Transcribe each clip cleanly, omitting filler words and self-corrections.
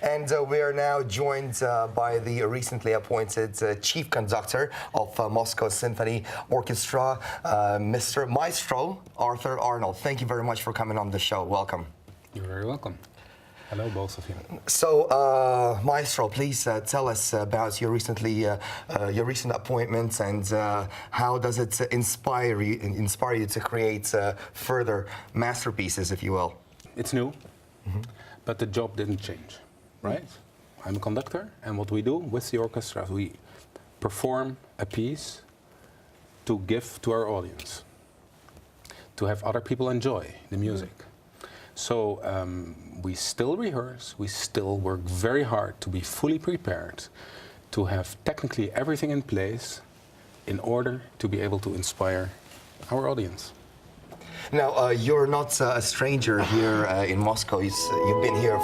And we are now joined by the recently appointed chief conductor of Moscow Symphony Orchestra, Mr. Maestro Arthur Arnold. Thank you very much for coming on the show. Welcome. You're very welcome. Hello, both of you. So, Maestro, please tell us about your recent appointments and how does it inspire you to create further masterpieces, if you will. It's new, but the job didn't change, right? I'm a conductor, and what we do with the orchestra, we perform a piece to give to our audience, to have other people enjoy the music. So we still rehearse, we still work very hard to be fully prepared, to have technically everything in place in order to be able to inspire our audience. Now, you're not a stranger here in Moscow. You've been here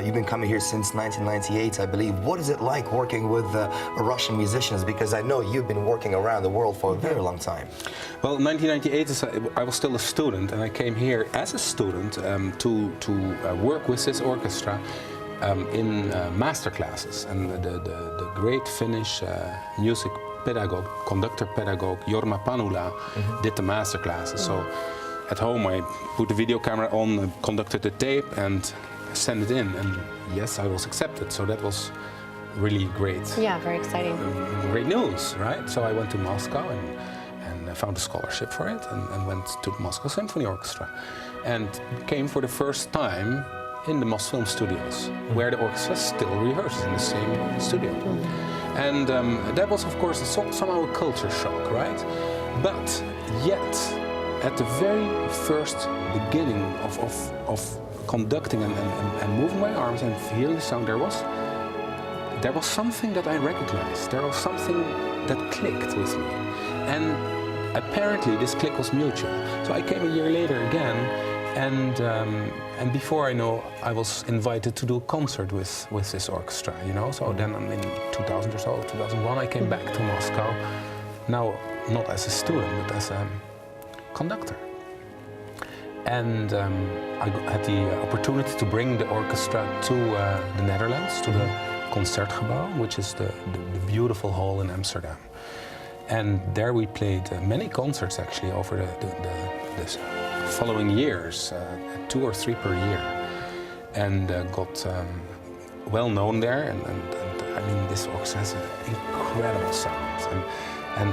you've been coming here since 1998, I believe. What is it like working with Russian musicians? Because I know you've been working around the world for a very long time. Well, 1998, I was still a student, and I came here as a student to work with this orchestra in master classes. And the great Finnish music pedagogue, conductor pedagogue, Jorma Panula did the master classes. So at home I put the video camera on, conducted the tape and sent it in, and yes, I was accepted. So that was really great. Yeah, very exciting. Great news, right? So I went to Moscow and found a scholarship for it and went to the Moscow Symphony Orchestra and came for the first time in the Mosfilm studios, where the orchestra still rehearses in the same studio. And that was, of course, somehow a culture shock, right? But yet, at the very first beginning of conducting and moving my arms and hearing the sound, there was something that I recognized. There was something that clicked with me. And apparently, this click was mutual. So I came a year later again, and before I know, I was invited to do a concert with this orchestra, you know. So then in 2000 or so, 2001, I came back to Moscow. Now, not as a student, but as a conductor. And I had the opportunity to bring the orchestra to the Netherlands, to the Concertgebouw, which is the beautiful hall in Amsterdam. And there we played many concerts, actually, over the following years, 2 or 3 per year, and got well known there. And I mean, this orchestra has an incredible sound. And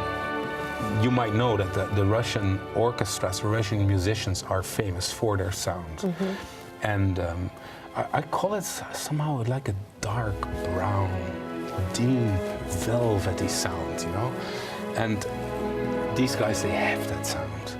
you might know that the Russian orchestras, the Russian musicians are famous for their sound. And I call it somehow like a dark brown, deep, velvety sound, you know? And these guys, they have that sound.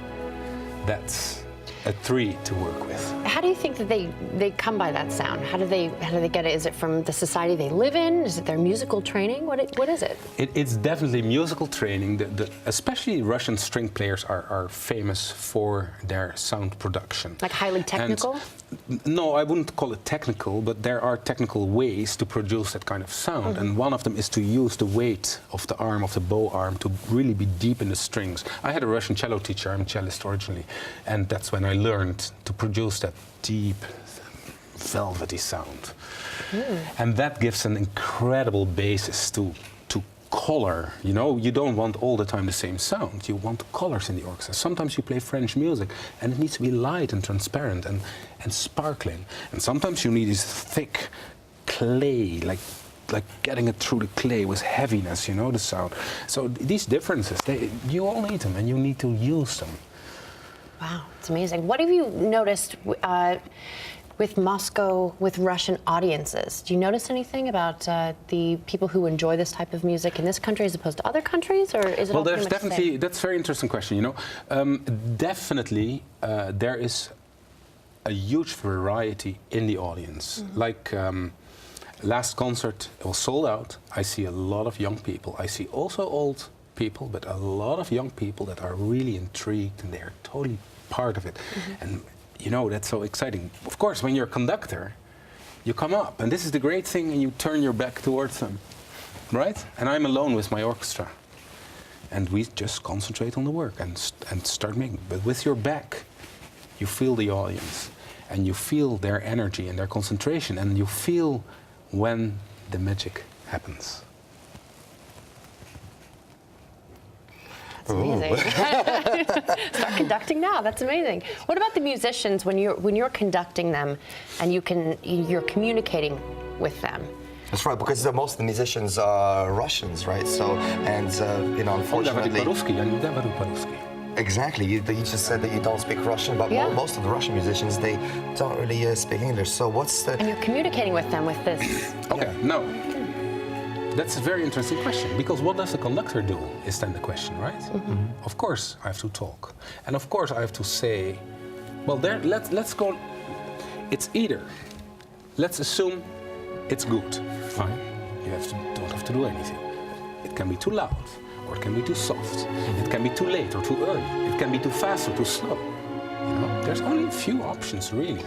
That's a treat to work with. How do you think that they come by that sound? How do they get it? Is it from the society they live in? Is it their musical training? What is it? It's definitely musical training. Especially Russian string players are famous for their sound production. Like highly technical? No, I wouldn't call it technical, but there are technical ways to produce that kind of sound. And one of them is to use the weight of the arm, of the bow arm, to really be deep in the strings. I had a Russian cello teacher, I'm a cellist originally, and that's when I learned to produce that deep, velvety sound. And that gives an incredible basis to color. You know, you don't want all the time the same sound. You want colors in the orchestra. Sometimes you play French music and it needs to be light and transparent and sparkling. And sometimes you need this thick clay, like getting it through the clay with heaviness, you know, the sound. So these differences, you all need them and you need to use them. Wow, it's amazing. What have you noticed with Moscow, with Russian audiences? Do you notice anything about the people who enjoy this type of music in this country as opposed to other countries, or is it all pretty much the same? Well, there's definitely, that's a very interesting question, you know. Definitely, there is a huge variety in the audience. Like last concert, it was sold out. I see a lot of young people. I see also old people, but a lot of young people that are really intrigued and they're totally part of it. And you know, that's so exciting. Of course, when you're a conductor, you come up, and this is the great thing, and you turn your back towards them, right? And I'm alone with my orchestra. And we just concentrate on the work and start making. But with your back, you feel the audience. and you feel their energy and their concentration, and you feel when the magic happens. That's amazing. Start conducting now. That's amazing. What about the musicians when you're conducting them, and you're communicating with them? That's right, because most of the musicians are Russians, right? So, and you know, unfortunately. Exactly. You just said that you don't speak Russian, but most of the Russian musicians, they don't really speak English. So what's the... And you're communicating with them with this. Okay, no. That's a very interesting question, because what does a conductor do is then the question, right? Mm-hmm. Of course I have to talk. And of course I have to say, well, let's go, it's either, let's assume it's good, fine. You don't have to do anything. It can be too loud, or it can be too soft. It can be too late or too early. It can be too fast or too slow. You know, there's only a few options, really.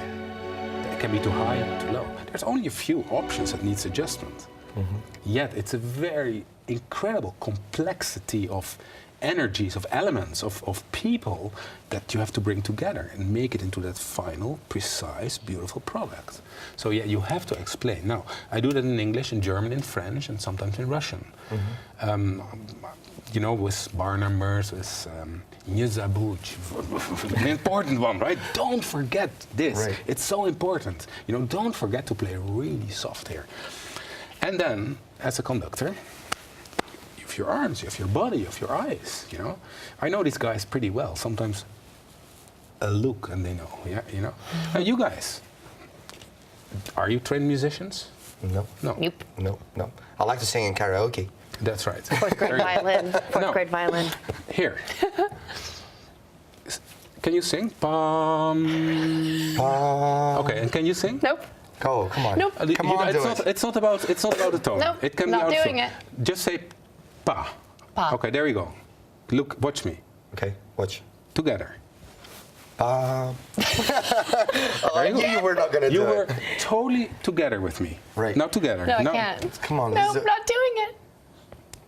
It can be too high or too low. There's only a few options that needs adjustment. Mm-hmm. Yet it's a very incredible complexity of energies, of elements, of people that you have to bring together and make it into that final, precise, beautiful product. So yeah, you have to explain. Now, I do that in English, in German, in French, and sometimes in Russian. Mm-hmm. You know, with bar numbers, with Nie zabudź, an important one, right? Don't forget this. Right. It's so important. You know, don't forget to play really soft here. And then, as a conductor, you have your arms, you have your body, you have your eyes, you know. I know these guys pretty well. Sometimes a look and they know, yeah, you know. Now, you guys, are you trained musicians? No. Nope. No. I like to sing in karaoke. That's right. Fourth grade violin. Fourth grade violin. Here. Can you sing? Okay, and can you sing? Nope. Oh, come on. Nope. Come on, it's not about the tone. Nope, it can not be doing it. Just say pa. Pa. Okay, there you go. Look, watch me. Okay, watch. Together. I knew you were not going to do it. You were totally together with me. Right. Now together. No, I can't. Come on. No, not doing it.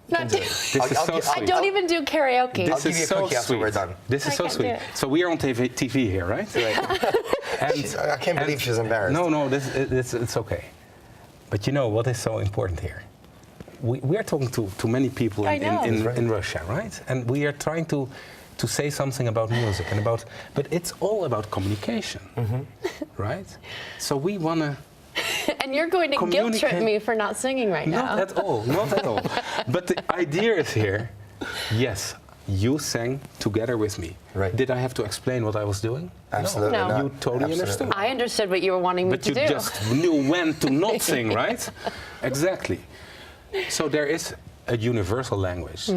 Not doing it. This is so sweet. I don't even do karaoke. I'll give you a cookie after we're done. This is so sweet. So we are on TV here, right? And I can't believe she's embarrassed. No, it's okay. But you know what is so important here? We are talking to many people in Russia, right? And we are trying to say something about music and but it's all about communication, right? So we want to. And you're going to guilt trip me for not singing right now. Not at all. But the idea is here, yes, you sang together with me. Right. Did I have to explain what I was doing? Absolutely No. not. You totally understood. I understood what you were wanting me to do. But you just knew when to not sing, right? Exactly. So there is a universal language.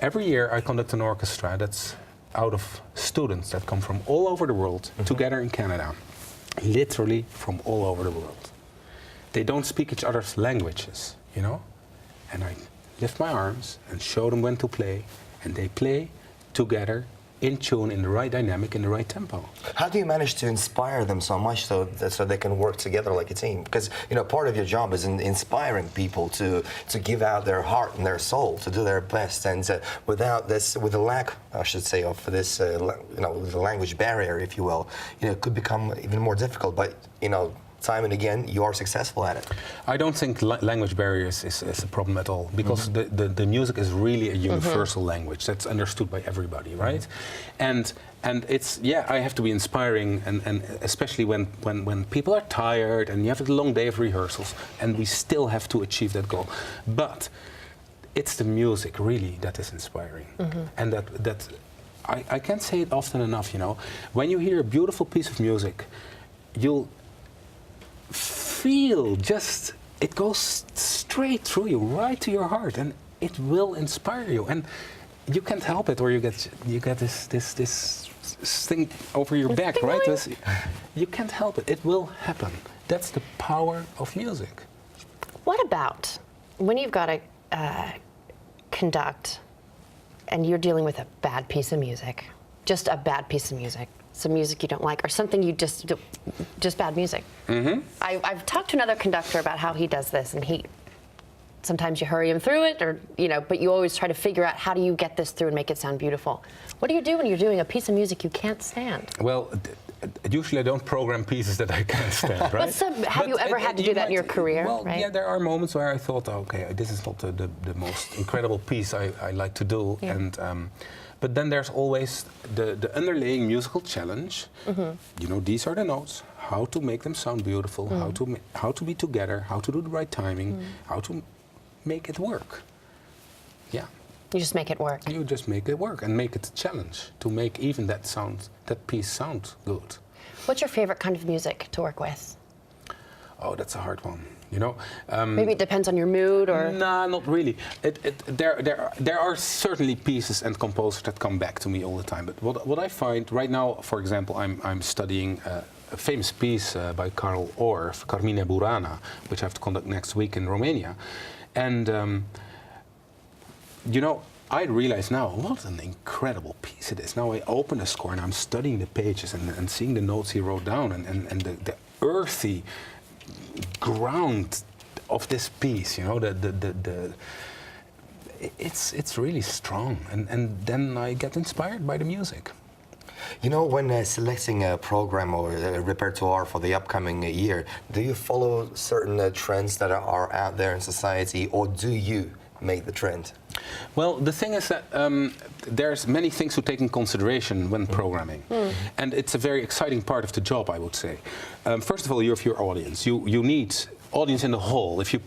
Every year I conduct an orchestra that's out of students that come from all over the world together in Canada. Literally from all over the world. They don't speak each other's languages, you know? And I lift my arms and show them when to play, and they play together in tune, in the right dynamic, in the right tempo. How do you manage to inspire them so much so they can work together like a team? Because, you know, part of your job is inspiring people to give out their heart and their soul, to do their best. And with the lack, I should say, of this, you know, the language barrier, if you will, you know, it could become even more difficult. But, you know, time and again, you are successful at it. I don't think language barriers is a problem at all, because the music is really a universal language that's understood by everybody, right? And it's, I have to be inspiring, and especially when people are tired and you have a long day of rehearsals, and we still have to achieve that goal. But it's the music really that is inspiring, and that I can't say it often enough. You know, when you hear a beautiful piece of music, you'll feel it goes straight through you, right to your heart, and it will inspire you, and you can't help it, or you get this thing over your back, right? You can't help it. It will happen. That's the power of music. What about when you've got to conduct and you're dealing with a bad piece of music, just a bad piece of music? Some music you don't like, or something you just bad music. I've talked to another conductor about how he does this, and sometimes you hurry him through it, or but you always try to figure out how do you get this through and make it sound beautiful. What do you do when you're doing a piece of music you can't stand? Well, Usually I don't program pieces that I can't stand, right? Have you ever had to do that in your career? Well, right? yeah, there are moments where I thought, okay, this is not the most incredible piece I like to do. Yeah. And but then there's always the underlying musical challenge. You know, these are the notes, how to make them sound beautiful, how to be together, how to do the right timing, how to make it work. Yeah. You just make it work. You just make it work and make it a challenge to make even that piece sound good. What's your favorite kind of music to work with? Oh, that's a hard one. You know, Maybe it depends on your mood, or no, not really. There are certainly pieces and composers that come back to me all the time. But what I find right now, for example, I'm studying a famous piece by Karl Orff, Carmine Burana, which I have to conduct next week in Romania, and you know, I realize now what an incredible piece it is. Now I open the score and I'm studying the pages and seeing the notes he wrote down and the earthy ground of this piece, you know, it's really strong, and then I get inspired by the music. You know, when selecting a program or a repertoire for the upcoming year, do you follow certain trends that are out there in society, or do you make the trend? Well, the thing is that there's many things to take in consideration when programming, and it's a very exciting part of the job, I would say. First of all, you have your audience. You need audience in the hall. If you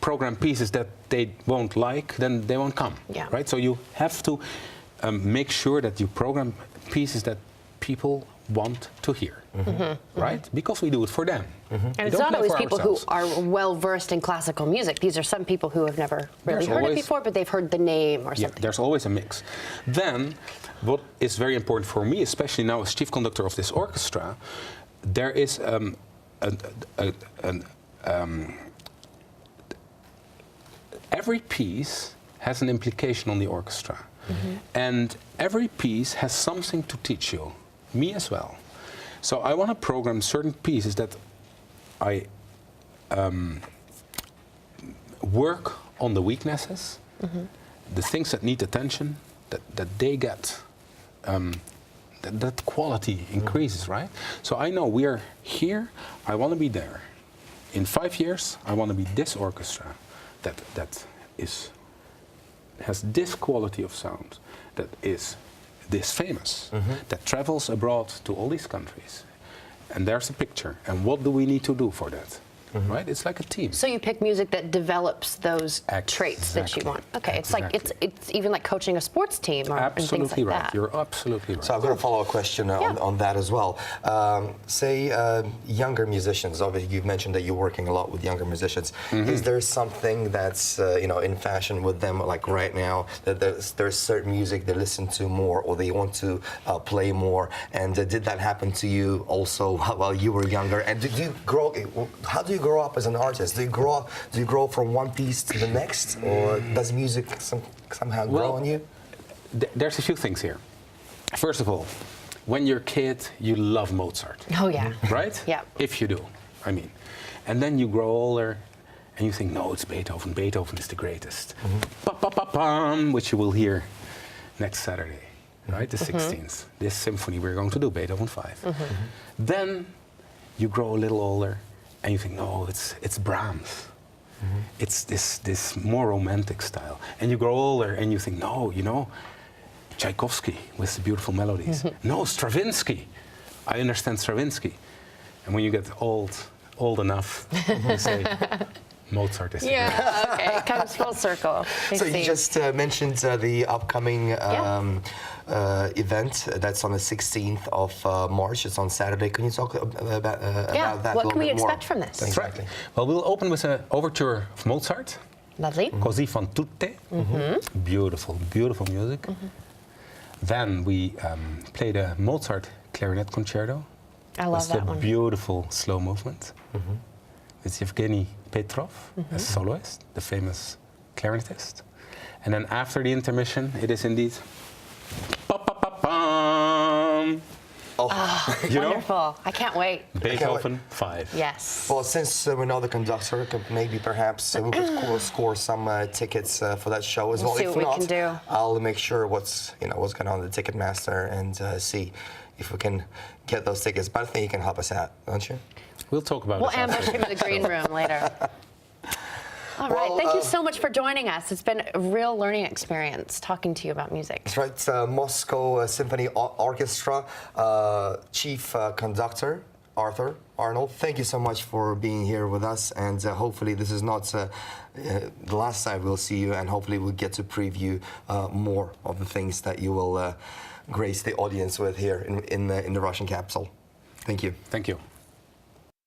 program pieces that they won't like, then they won't come. Yeah. Right. So you have to make sure that you program pieces that people want to hear, right? Because we do it for them. And it's not always people who are well versed in classical music. These are some people who have never really heard it before, but they've heard the name or something. There's always a mix. Then, what is very important for me, especially now as chief conductor of this orchestra, there is every piece has an implication on the orchestra, and every piece has something to teach you. Me as well. So I want to program certain pieces that I work on the weaknesses, the things that need attention, that they get, that quality increases, right? So I know we are here, I want to be there. In 5 years, I want to be this orchestra that has this quality of sound, that is this famous, that travels abroad to all these countries. And there's a picture. And what do we need to do for that? Right? It's like a team. So you pick music that develops those traits that you want. Okay, it's like it's even like coaching a sports team or and things like right. that. You're absolutely right. So I've got a follow-up question on that as well. Say younger musicians. Obviously, you've mentioned that you're working a lot with younger musicians. Is there something that's you know, in fashion with them, like right now, that there's certain music they listen to more or they want to play more? And did that happen to you also while you were younger? And did you grow? How do you grow up as an artist? Do you grow from one piece to the next, or does music somehow grow on you? There's a few things here. First of all, when you're a kid, you love Mozart. Oh yeah. Right? Yeah. If you do, I mean. And then you grow older and you think, no, it's Beethoven. Beethoven is the greatest. Pa-pa-pa-pam, which you will hear next Saturday, right? The 16th. This symphony we're going to do, Beethoven 5. Then you grow a little older and you think, no, it's Brahms. It's this more romantic style. And you grow older and you think, no, you know, Tchaikovsky with the beautiful melodies. No, Stravinsky. I understand Stravinsky. And when you get old enough, you say, Mozart is Okay, it comes full circle. So you just mentioned the upcoming event that's on the 16th of March. It's on Saturday. Can you talk about that a little bit more? What can we expect from this? That's right. Well, we'll open with an overture of Mozart. Lovely. Così fan tutte. Beautiful, beautiful music. Then we play the Mozart Clarinet Concerto. I love that one. It's a beautiful slow movement. It's Yevgeny Petrov, a soloist, the famous clarinetist. And then after the intermission, it is indeed pa-pa-pa-pam. You Wonderful. know? I can't wait. Beethoven 5. Yes. Well, since we know the conductor, maybe perhaps we could score some tickets for that show as well. We'll see If what not, we can do. I'll make sure what's going on the Ticketmaster and see if we can get those tickets. But I think you can help us out, don't you? We'll talk about We'll this ambush him in the green room later. All right, thank you so much for joining us. It's been a real learning experience talking to you about music. That's right, Moscow Symphony Orchestra Chief Conductor, Arnold, thank you so much for being here with us, and hopefully this is not the last time we'll see you, and hopefully we'll get to preview more of the things that you will grace the audience with here in the Russian capital. Thank you. Thank you.